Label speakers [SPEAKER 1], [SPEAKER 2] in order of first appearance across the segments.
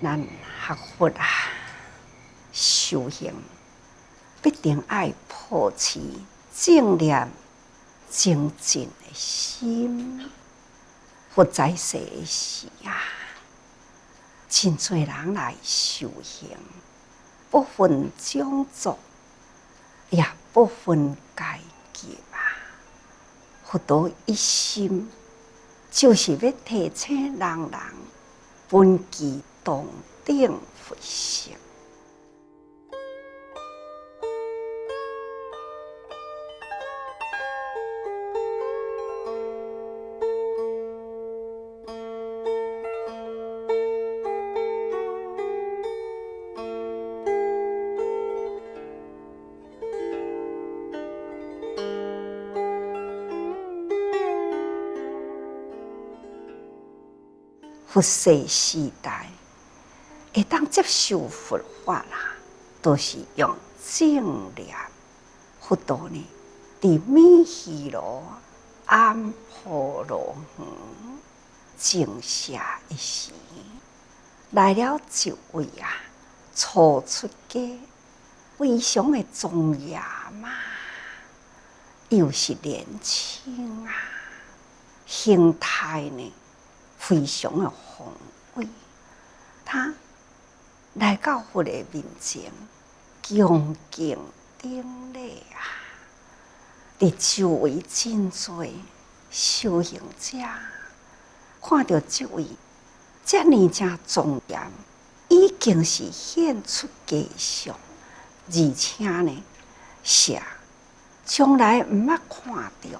[SPEAKER 1] 咱学佛修行必定要保持正念精进的心。佛在世的时真侪人来修行，不分种族，也不分阶级佛陀一心就是要提醒人人本具同等佛性。佛世时代会当接受佛法都是用正念。佛陀呢，伫弥虚罗安婆罗园静下一时，来了一位初出家，非常的庄严又是年轻形态呢非常的宏伟。他来到佛的面前，恭敬顶礼伫周围真侪修行者看到这位这么正庄严，已经是显出家相，而且呢是从来毋捌看到。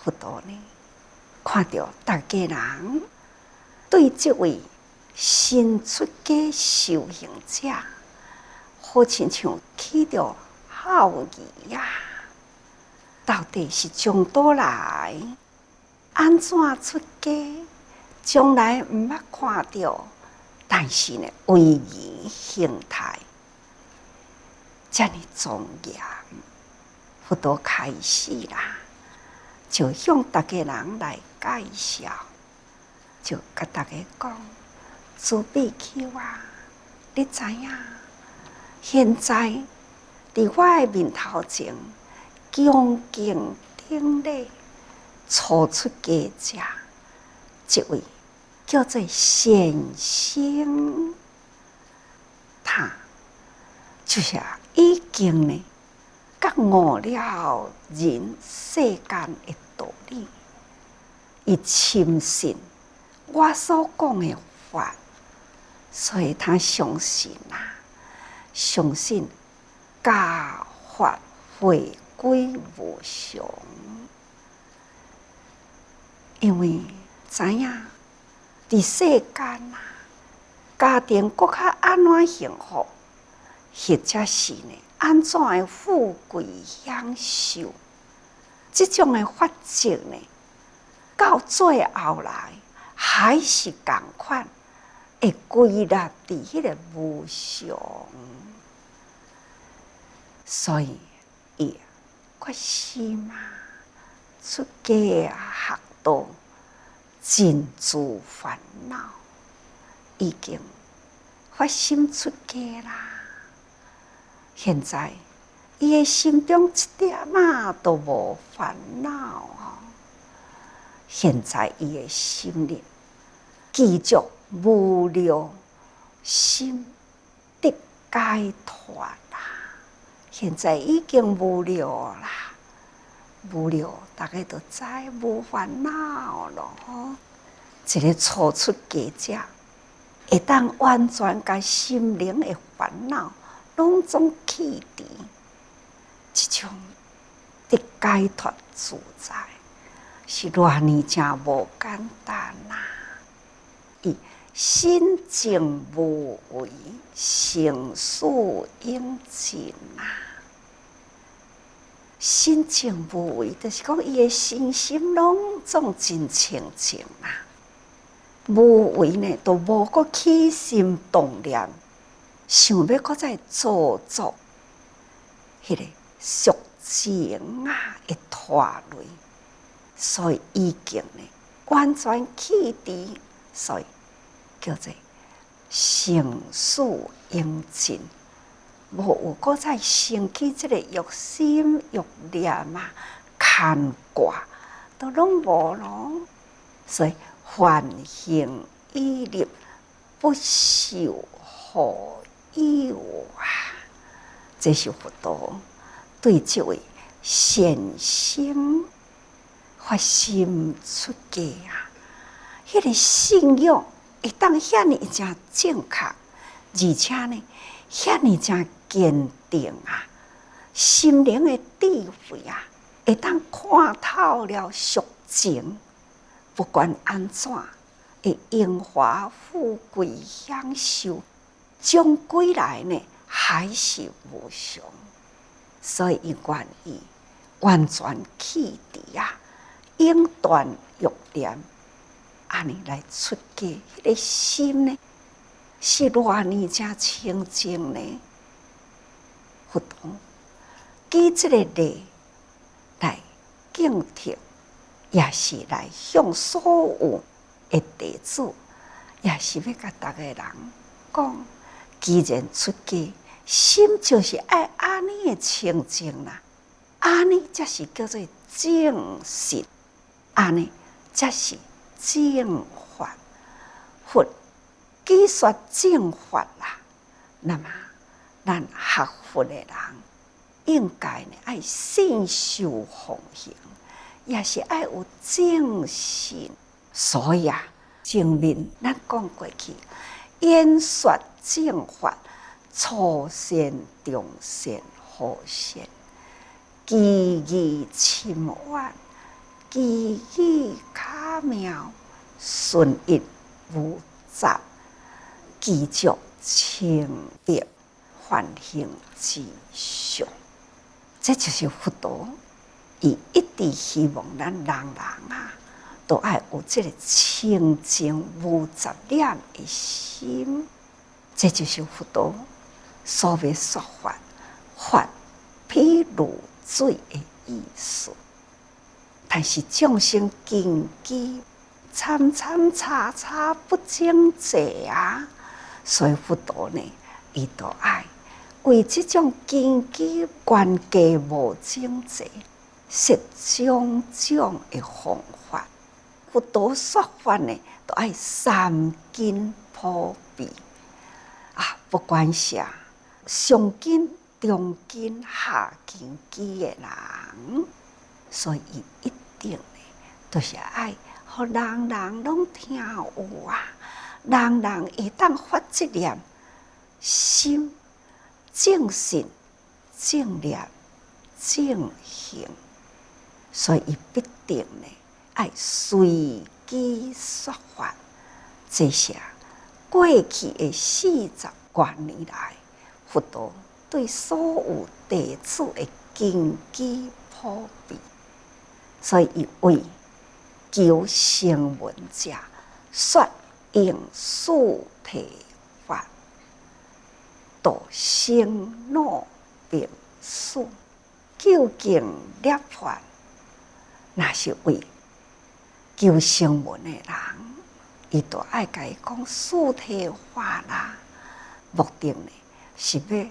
[SPEAKER 1] 佛陀呢看到大家人对这位新出家修行者，好亲像起着好奇到底是从倒来，安怎出家？从来毋捌看到，但是呢，威仪形态这么庄严。佛陀开始就向大家人来介绍，就甲大家讲：诸比丘你知影？现在伫我的面头前，恭敬顶礼初出家者，这位叫做显星，他就是已经呢觉悟了人世间的道理，伊深信我所讲的法，所以他相信相信教法回归无常。因为知影伫世间家庭搁较安怎幸福，或者是呢安怎的富贵享受，这种的法则呢，到最后来还是同款，会归纳伫迄个无常。所以伊决心出家学道，尽除烦恼，已经发心出家啦。现在伊的心中一点都无烦恼现在伊的心灵继续无量心得解脱现在已经无了啦，无了，大家都知无烦恼咯。一个初出家者，会当完全把心灵的烦恼拢总去除，这种得解脱自在，是偌尼正无简单伊心静无为，成事应尽心静无为，就是讲伊的身心拢总真清净无为呢，都无个起心动念，想要搁再做作，迄个俗情的拖累，所以已经呢完全去除，所以叫做生死应尽，无有搁再升起这个欲心欲念啊，牵挂都拢无咯。所以梵行依立，不受何有啊！这是佛陀对这位现生发心出家啊，迄个信仰会当遐尼正正确，而且呢，遐尼正坚定啊，心灵的智慧啊，会当看透了俗情，不管安怎，会荣华富贵享受，终归来呢还是无常。所以伊愿意完全弃除啊，永断欲念，安尼来出家，迄个心呢是偌尼正清净呢？佛陀举这个例来敬听，也是来向所有的弟子，也是要甲逐个人讲，既然出家，心就是爱安尼的清净啦，安尼才是叫做正信，安尼才是正法。佛既说正法啦，那么咱学佛的人应该呢爱信受奉行，也是爱有正信。所以啊，前面咱讲过去，演说正法，初善、中善、后善，机宜深远，机宜巧妙，顺应无杂，积聚清白，梵行之上。这就是佛陀，伊一直希望咱人人啊，都爱有这个清净无杂念的心。这就是佛陀所谓说法，法譬如水的意思。但是众生根基参参差差不整齐啊，所以佛陀呢，伊都爱为这种根基关系无整齐，设种种的方法。佛陀说法呢，都爱三根普遍啊，不管是上根、中根、下根基的人，所以一定呢，都是爱互人人拢听有啊，人人会当发这念心。正信、正念、正行，所以伊必定呢爱随机说法。这些过去的40多年来，佛陀对所有弟子的根基普遍，所以伊为求声闻者，说应速提法。度生老病死，究竟涅槃，那是为求声闻的人，伊都爱甲伊讲速提法啦。目的呢，是要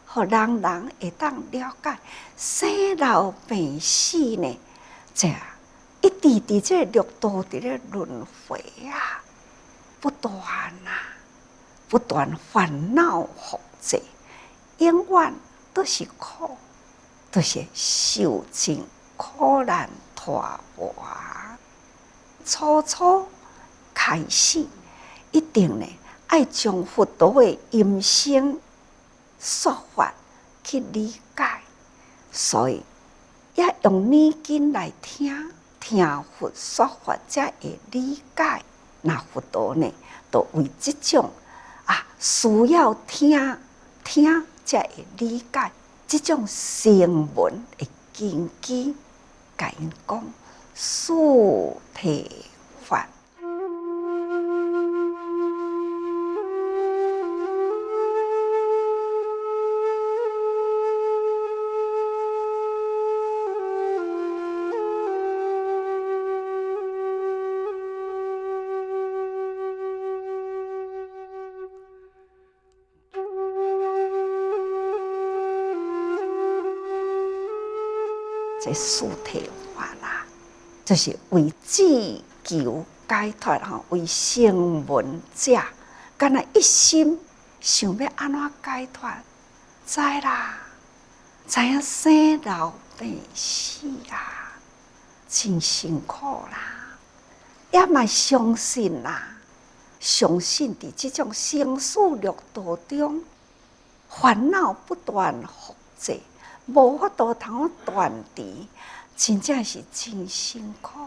[SPEAKER 1] 互人人会当了解生老病死呢，这一直伫这六道伫咧轮回啊，不断啊，不断烦恼复杂，永远都是苦，都是受尽苦难拖磨。初初开始，一定呢爱将佛陀的音声说法去理解，所以也用耳根来听，听佛说法才会理解。那佛陀呢，都为这种需要听才会理解这种声闻的根基，甲因讲速提法。这四体法啦，就是为自求解脱为声闻者，敢若一心想要安怎解脱，知啦，知影生老病死啦，真辛苦啦，也嘛相信啦，相信伫这种生死六道中，烦恼不断复制，无法度通断除，真正是真辛苦。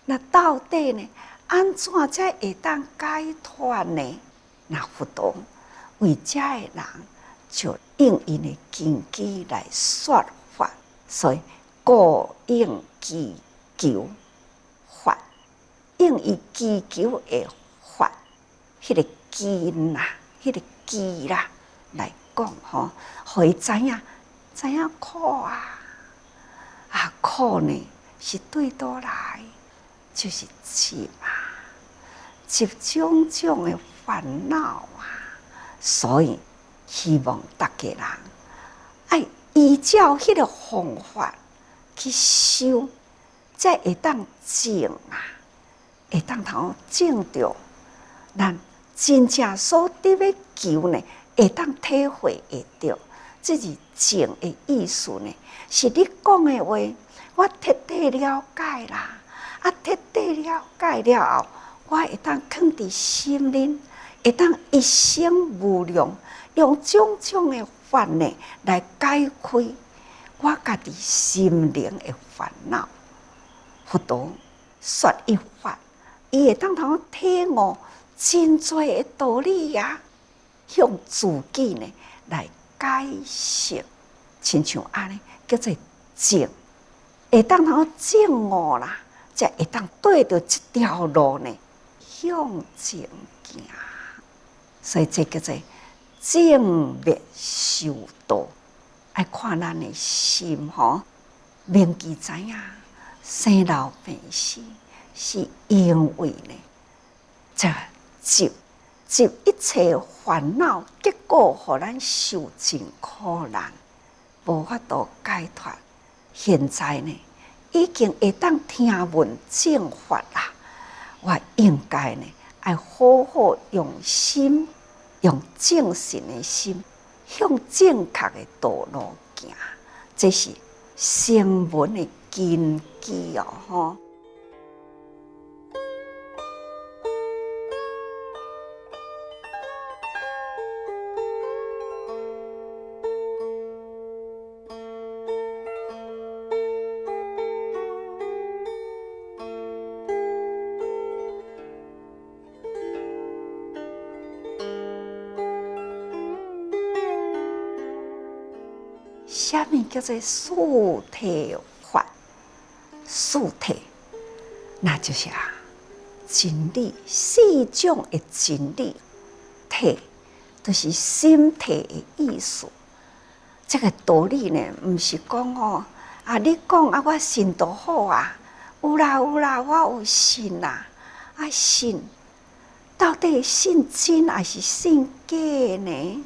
[SPEAKER 1] 那到底呢？安怎才会当解脱呢？那佛陀为这个人就用因的根基来说法，所以故应祈求法，用伊祈求的法，迄个根啦，迄个基啦来讲吼，互伊知影苦啊，苦呢是对倒来，就是集啊，集种种的烦恼啊，所以希望大家人爱依照迄个方法去修，才会当证啊，会当通证着咱真正所得要求呢，会当体会会着。这是证的意思呢，是你讲的话，我彻底了解啦。彻底了解了后，我会当放伫心里，会当一生无量，用种种的法呢来解开我家己心灵的烦恼。佛陀说一法，伊会当通体悟真多的道理呀，向自己呢来解释，亲像安尼叫做证，会当通证悟啦。才会当对着这条路呢向前行，所以这叫做正灭修道。爱看咱的心吼，铭记知影生老病死是因为呢，这集一切烦恼，结果互咱受尽苦难，无法度解脱。现在呢？已经会当听闻正法啦，我应该呢，要好好用心，用正信的心，向正确的道路行。这是声闻的根基吼。什么叫做四体法？四体，那就是真理，四种的真理。体，就是心体的意思。这个道理呢，不是讲你讲我信就好啊，有啦，我有信啦，信，到底信真还是信假呢？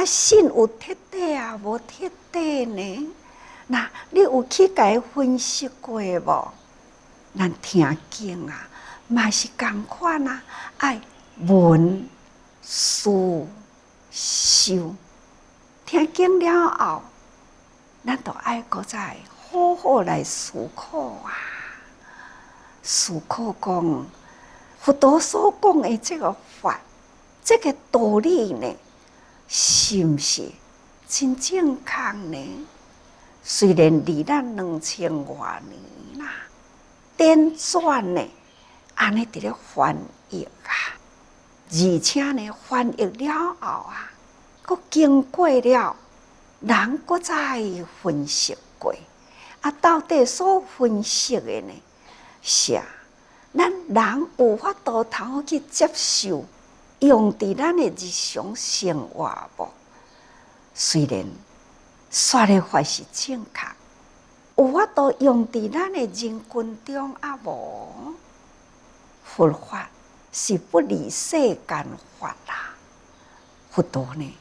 [SPEAKER 1] 信有彻底无彻底呢？那你有去甲伊分析过无？咱听经嘛是同款爱闻思修。听经了后，咱就爱搁再好好来思考思考讲佛陀所讲的这个法，这个道理呢？是不是真正确呢？虽然离咱2000多年啦，輾转呢，安尼伫咧翻译而且呢，翻译了后佫经过了，人佫再分析过，到底所分析的呢，是咱人有法度通去接受。用伫咱的日常生活无？虽然说的法是正确，有法度用伫咱的人群中无？佛法是不离世间法啦。佛陀呢，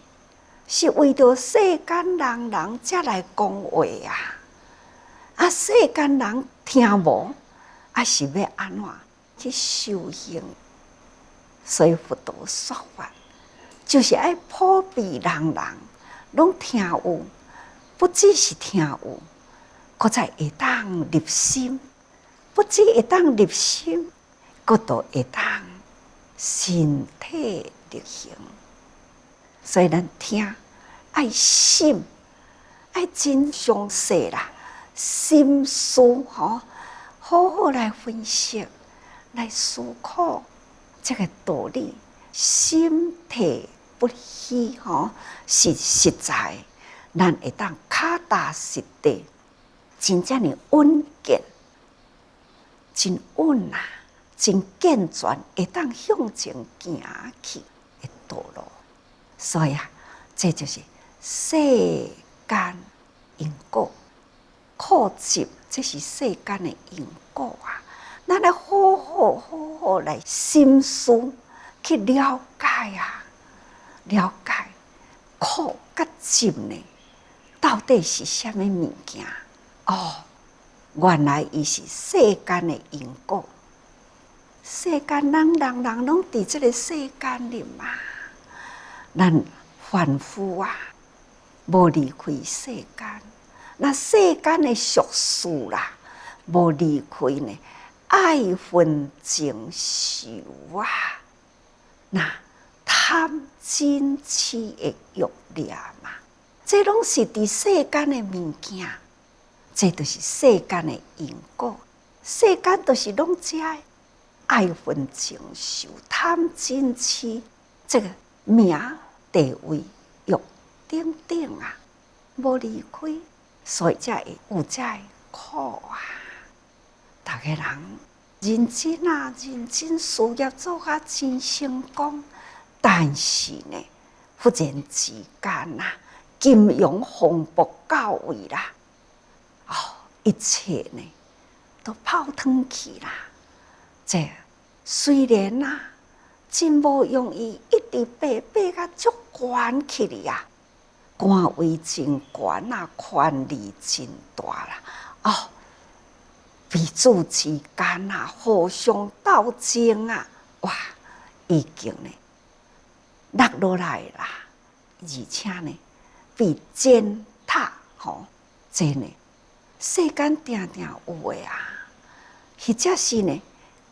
[SPEAKER 1] 是为着世间人才来讲话啊，世间人听无，啊是要安怎去修行？所以佛陀说法，就是爱普遍人人拢听有，不只是听有，搁再会当入心，不只会当入心，搁都会当身体力行。所以咱听爱心，爱真详细啦，心思好好来分析，来思考这个道理。心体不虚是实在，咱会当脚踏实地，真正的稳健，真稳啊，真健全，会当向前行去的道路。所以这就是世间因果，苦集，这是世间的因果啊！咱来好好来深思，去了解啊，了解苦甲集呢，到底是什么物件？哦，原来伊是世间的因果。世间人人拢伫这个世间里嘛。咱凡夫啊，无离开世间，那世间的俗事啦，无离开呢爱恨情仇啊，那贪嗔痴的欲念嘛，这拢是伫世间的物件，这就是世间的因果。世间都是拢这爱恨情仇、贪嗔痴这个名。地位、欲等等啊，无离开，所以才会有这苦啊！逐个人认真啊，认真事业做甲真成功，但是呢，忽然之间啊，金融风暴到位啦，哦，一切呢都泡汤去啦。这虽然啊，真无容易，一直爬甲足悬起哩啊，官位真悬啊，权力真大啦，哦，彼此之间啊，互相斗争啊，哇，已经呢落落来啦，而且呢，被践踏这呢，世间定定有诶啊，或者是呢，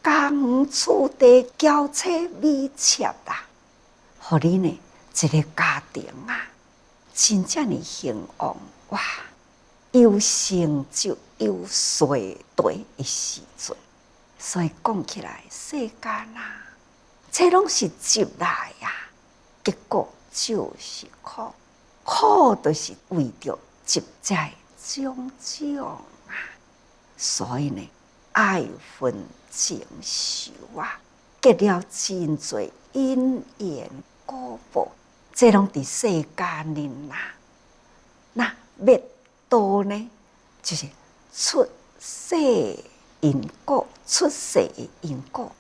[SPEAKER 1] 家园厝地交车米切啦，互你呢一个家庭啊，真正的兴旺哇，有成就有衰退的时阵，所以讲起来，世间啊，这拢是集来呀，结果就是苦，苦就是为着集在种种啊，所以呢，爱恨情仇啊，结了真多因缘果报。这拢伫世间里啦，那灭道呢，就是出世因果，出世的因果，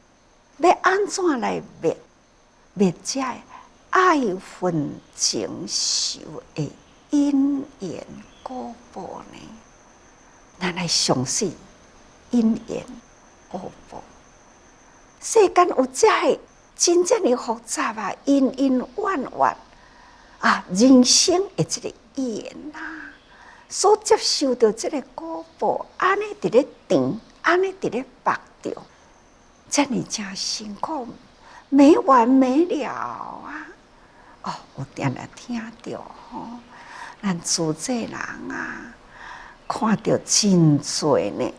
[SPEAKER 1] 要安怎来灭？灭这爱恨情仇的因缘果报呢？咱来详细因缘果报，世间有这真正的复杂啊，因因怨怨啊，人生的这个缘啊，所接受到这个果报，安尼伫咧尝，安尼伫咧拔掉，这你真辛苦，没完没了啊！哦，有定定听到咱自这人啊，看到真多呢，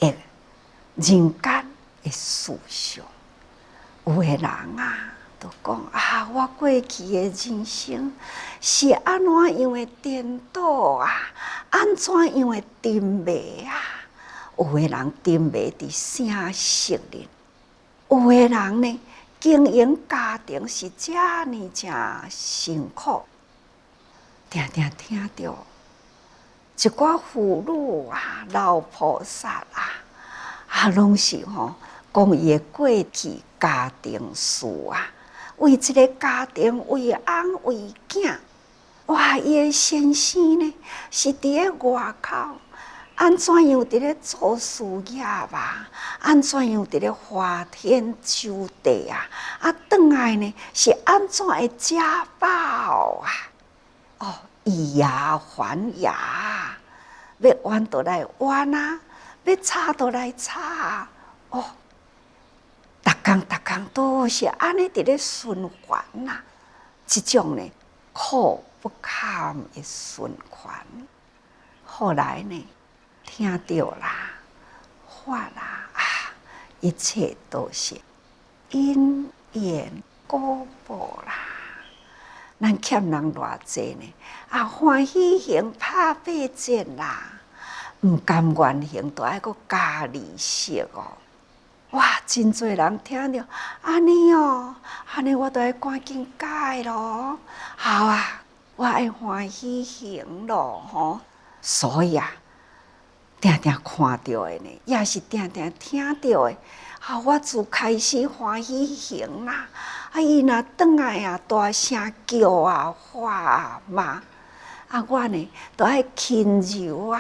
[SPEAKER 1] 人间的事情。有的人啊，都讲啊，我过去的人生是安怎样的颠倒啊，安怎样的沉迷啊？有的人沉迷伫声色里，有的人呢，经营家庭是这呢真辛苦，定定听到一寡妇女啊、老菩萨啊，拢是讲伊的过去家庭事啊，为一个家庭为翁为囝，哇，伊的先生呢是伫咧外口，安怎样伫咧做事业啊？安怎样伫咧花天酒地啊？转来呢是安怎会食饱啊？哦，以牙还牙，要弯倒来弯啊，要插倒来插啊！哦，逐工都是安尼伫咧循环呐，即种呢苦不堪的循环。后来呢，听到啦，法啦一切都是因缘果报啦。咱欠人偌济呢？欢喜行拍八折啦，唔甘愿行都爱阁加利息哦。哇，真侪人听着安尼哦，安尼我都要赶紧改咯。好啊，我爱欢喜行咯吼。所以定定看到的呢，也是定定听到的。我自开始欢喜行啦。伊若转来大声叫发骂，我呢都爱轻柔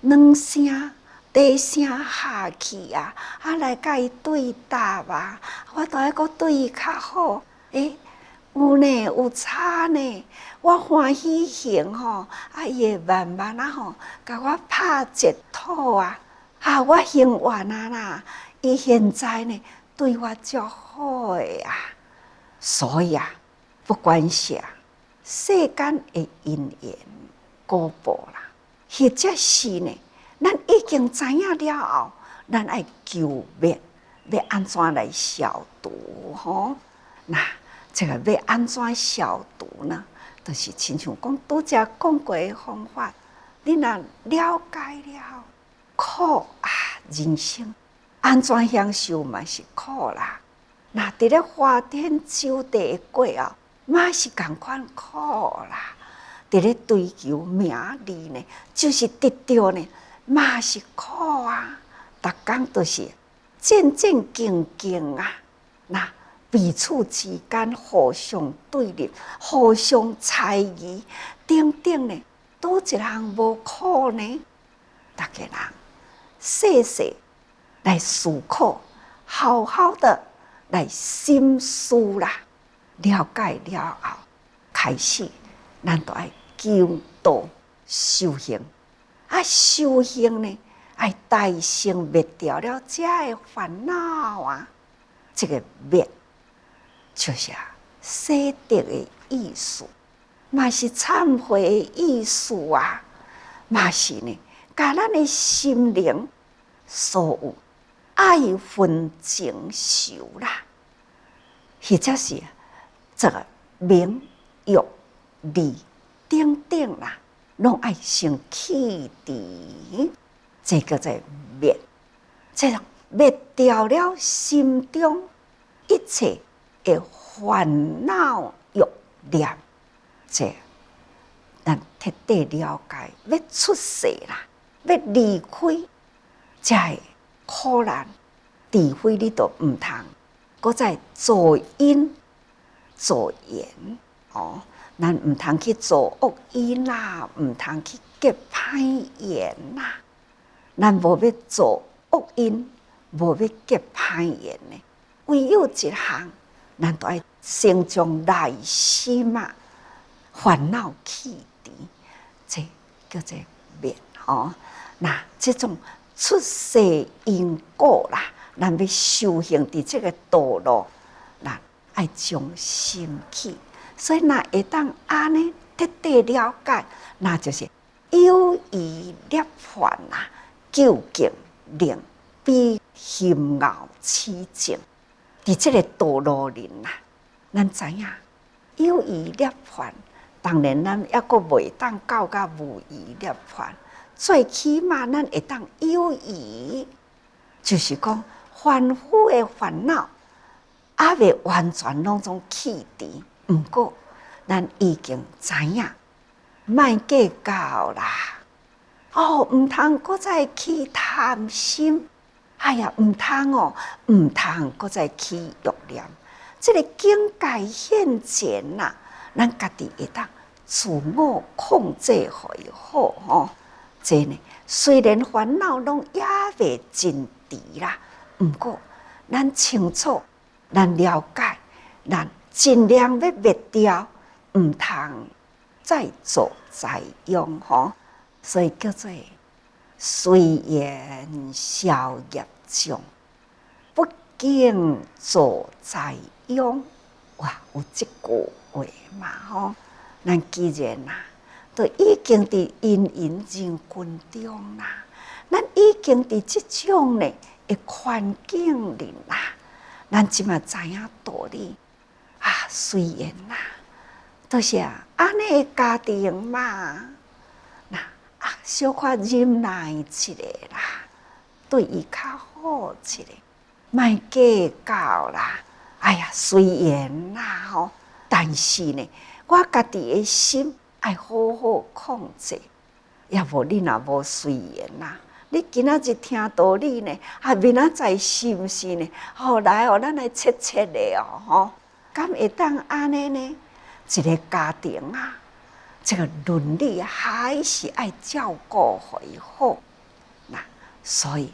[SPEAKER 1] 软声低声下去来甲伊对答我都爱阁对伊较好。有呢，有差呢。我欢喜行吼，伊会慢慢吼，甲我拍一套我行完啦。伊现在呢，对我足好的所以不管是世间的因缘果报啦，或者是呢，咱已经知影了后，咱爱求灭，要安怎来消毒吼？那这个要安怎消毒呢？就是亲像讲拄则讲过的方法，你若了解了苦人生安怎享受嘛是苦啦。那伫咧花天酒地过嘛是同款苦啦。伫咧追求名利呢，就是得到呢嘛是苦逐工都是战战兢兢那彼此之间互相对立，互相猜疑，等等呢，倒一项无苦呢？大家人细细来思考，好好的来心思啦，了解了后，开始咱都爱求道修行修行呢，爱大乘灭掉了这的烦恼这个灭就是洗涤的意思，嘛是忏悔的意思嘛是呢，把咱的心灵所有爱恨情仇啦，或者是这个名欲利等等啦，拢爱先弃除，这个叫做灭。这灭掉了心中一切的烦恼欲念，这咱彻底了解，要出世啦，要离开，这苦难，除非你都唔通，搁再做因做缘咱唔通去做恶因啦，唔通去结歹缘啦，咱无要做恶因，无要结歹缘呢。唯有一项，咱都爱先将内心烦恼去除，这叫做灭那这种出世因果啦，咱要修行伫这个道路，咱爱将心起。所以那会当安尼彻底了解，那就是有余涅槃究竟令比心熬起静。伫这个道路里咱知影有余涅槃，当然咱还阁袂当到甲无余涅槃，最起码咱会当有余，就是讲凡夫的烦恼还未完全拢总去除。毋过，咱已经知影，莫计较啦。毋通搁再起贪心，毋通毋通搁再起欲念。这个境界现前咱家己会当自我控制互伊好吼。这呢，虽然烦恼拢也未真除啦，毋过咱清楚，咱了解，咱尽量要灭掉，毋通再做再用吼。所以叫做随缘消业障，不敬做再用。哇，有这句话嘛吼？咱既然都已经伫芸芸人群中啦，咱已经伫即种呢的环境里啦，咱即嘛知影道理随缘啦，都是安尼的家庭嘛，小可忍耐一下啦，对伊较好一下，莫计较啦。哎呀，随缘啦吼，但是呢，我家己的心爱好好控制，要无你若无随缘啦，你今仔日听道理呢，明仔载是毋是呢？来咱来切切的吼，敢会当安尼呢？一个家庭这个伦理还是爱照顾互伊好，所以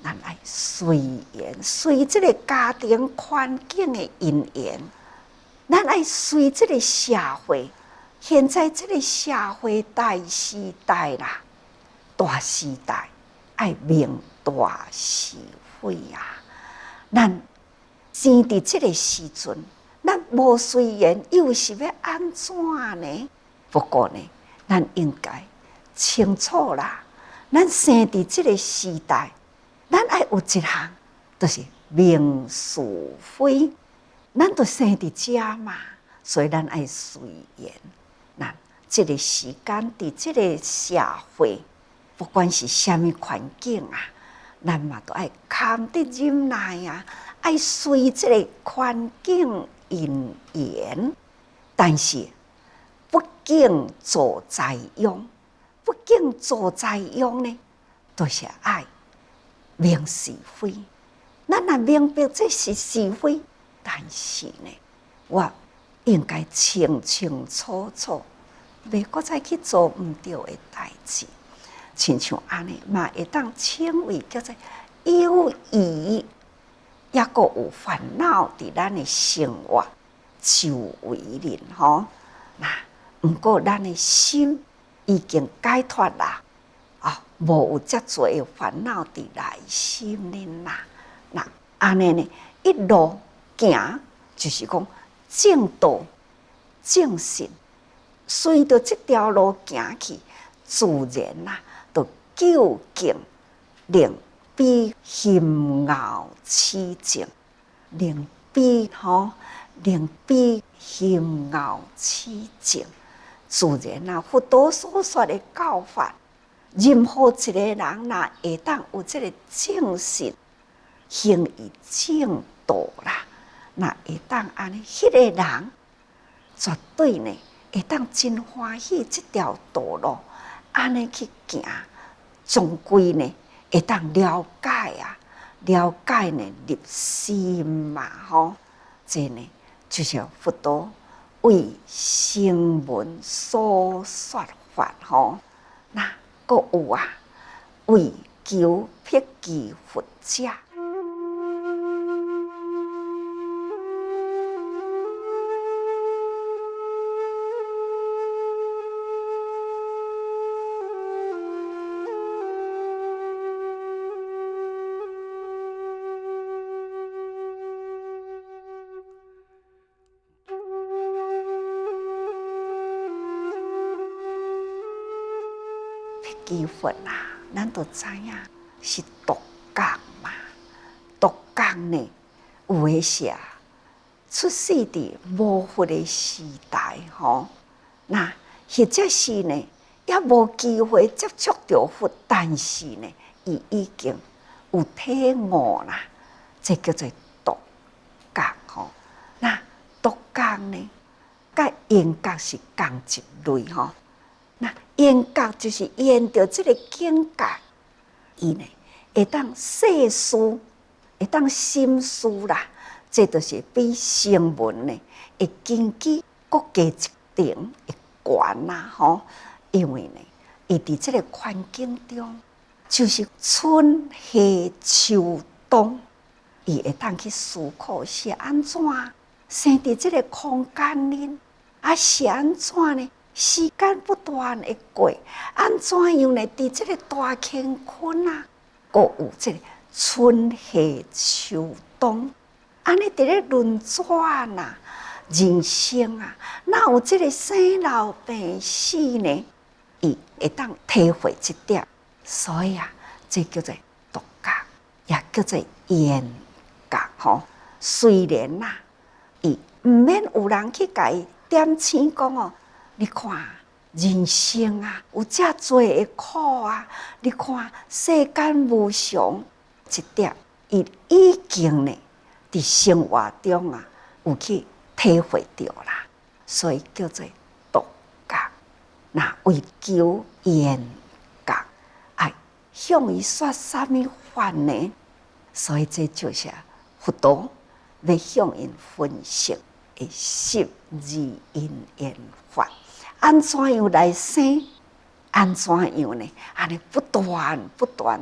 [SPEAKER 1] 咱爱随缘，随这个家庭环境的因缘，咱爱随这个社会。现在这个社会大时代啦，大时代爱明大是非咱生伫这个时阵，咱无随缘，又是要安怎呢？不过呢，咱应该清楚啦，咱生伫这个时代，咱爱有一项，就是明是非。咱都生伫遮嘛，所以咱爱随缘。咱这个时间伫这个社会，不管是虾米环境咱嘛都爱堪得忍耐爱随这个环境因缘，但是不敬做再用，不敬做再用呢，都是爱明是非。咱若明白这是是非，但是呢，我应该清清楚楚，袂搁再去做毋对的代志，亲像安尼嘛，会当称为叫做有疑，也搁有烦恼伫咱的生活周围人吼。毋过咱的心已经解脱啦，无有遮多的烦恼伫内心里啦。安尼呢，一路行就是讲正道正信，随着这条路行去，自然就究竟令彼心傲起静，令彼心傲起静。自然佛陀所说的教法，任何一个人若会当有这个正信，行于正道啦，若会当安尼，迄个人绝对呢会当真欢喜这条道路，安尼去行，终归呢会当了解了解呢入心嘛吼。这呢就是佛陀为声闻所说法吼。搁有为求辟支佛者。基佛咱都知影是独觉嘛。独觉呢，有诶是出世伫无佛的时代吼，或者是呢，也无机会接触到佛，但是呢，伊已经有体悟啦，这叫做独觉吼。独觉呢，甲缘觉是同一类吼。缘觉就是缘着这个境界，伊呢会当细思，会当心思啦。这就是比声闻呢会根基更加一层的悬呐吼，因为呢，伊伫这个环境中，就是春夏秋冬，伊会当去思考是安怎生伫这个空间里，是安怎呢？时间不断的过，安怎样呢？伫这个大乾坤啊，阁有这个春夏秋冬，安尼伫咧轮转啊，人生啊，哪有这个生老病死呢？伊会当体会这点，所以啊，这叫做独觉，也叫做缘觉吼。虽然呐，伊毋免有人去甲伊点醒讲哦。你看人生啊，有遮多的苦啊！你看世间无常，这点伊已经呢，伫生活中啊，有去体会到啦，所以叫做独觉。那为求缘觉，爱向伊说什么法呢？所以这就是佛陀要向因分析的十二因缘法。安怎样来生？安怎样呢？安尼不断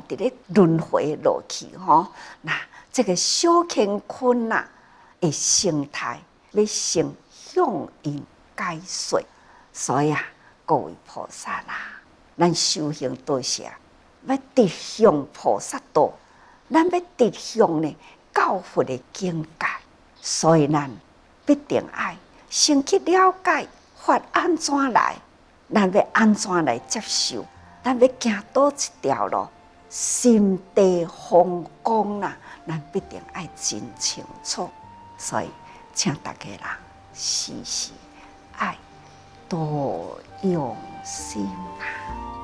[SPEAKER 1] 伫咧轮回落去吼。那这个小乾坤呐的生态，要先向因解说。所以啊，各位菩萨啦，咱修行都是要直向菩萨道，咱要直向呢教佛的境界。所以咱必定爱先去了解。法安怎来？咱要安怎来接受？咱要行倒一条路？心地风光啦，咱必定爱真清楚。所以，请大家人时时爱多用心啊！